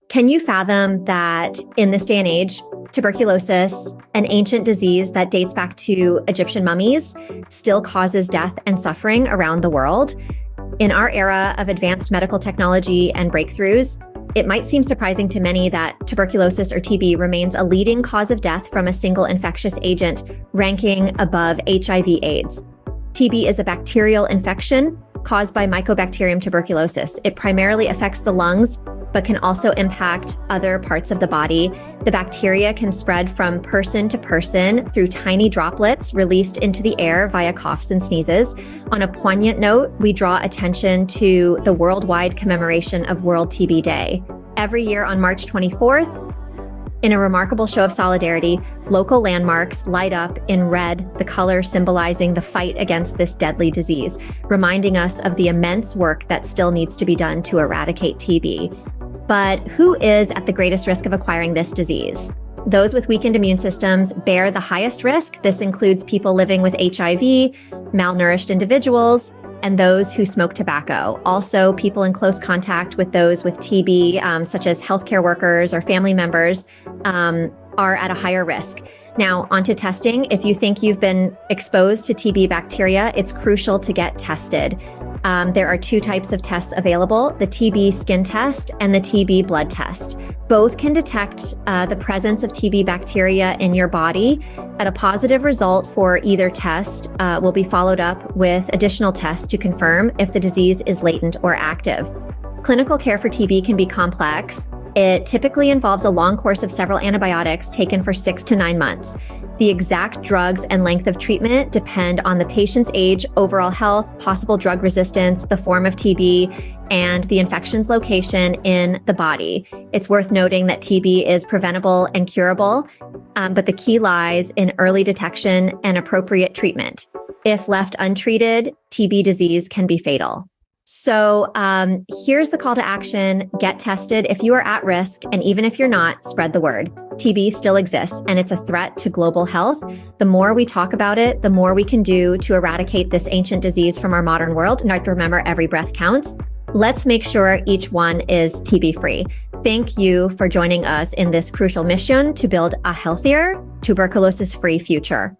Can you fathom that in this day and age, tuberculosis, an ancient disease that dates back to Egyptian mummies, still causes death and suffering around the world? In our era of advanced medical technology and breakthroughs, it might seem surprising to many that tuberculosis or TB remains a leading cause of death from a single infectious agent, ranking above HIV/AIDS. TB is a bacterial infection caused by Mycobacterium tuberculosis. It primarily affects the lungs, but can also impact other parts of the body. The bacteria can spread from person to person through tiny droplets released into the air via coughs and sneezes. On a poignant note, we draw attention to the worldwide commemoration of World TB Day. Every year on March 24th, in a remarkable show of solidarity, local landmarks light up in red, the color symbolizing the fight against this deadly disease, reminding us of the immense work that still needs to be done to eradicate TB. But who is at the greatest risk of acquiring this disease? Those with weakened immune systems bear the highest risk. This includes people living with HIV, malnourished individuals, and those who smoke tobacco. Also, people in close contact with those with TB, such as healthcare workers or family members, are at a higher risk. Now, onto testing. If you think you've been exposed to TB bacteria, it's crucial to get tested. There are two types of tests available, the TB skin test and the TB blood test. Both can detect the presence of TB bacteria in your body. And a positive result for either test will be followed up with additional tests to confirm if the disease is latent or active. Clinical care for TB can be complex. It typically involves a long course of several antibiotics taken for 6 to 9 months. The exact drugs and length of treatment depend on the patient's age, overall health, possible drug resistance, the form of TB, and the infection's location in the body. It's worth noting that TB is preventable and curable, but the key lies in early detection and appropriate treatment. If left untreated, TB disease can be fatal. So here's the call to action. Get tested if you are at risk, and even if you're not, spread the word. TB still exists, and it's a threat to global health. The more we talk about it, the more we can do to eradicate this ancient disease from our modern world. And remember, every breath counts. Let's make sure each one is TB-free. Thank you for joining us in this crucial mission to build a healthier, tuberculosis-free future.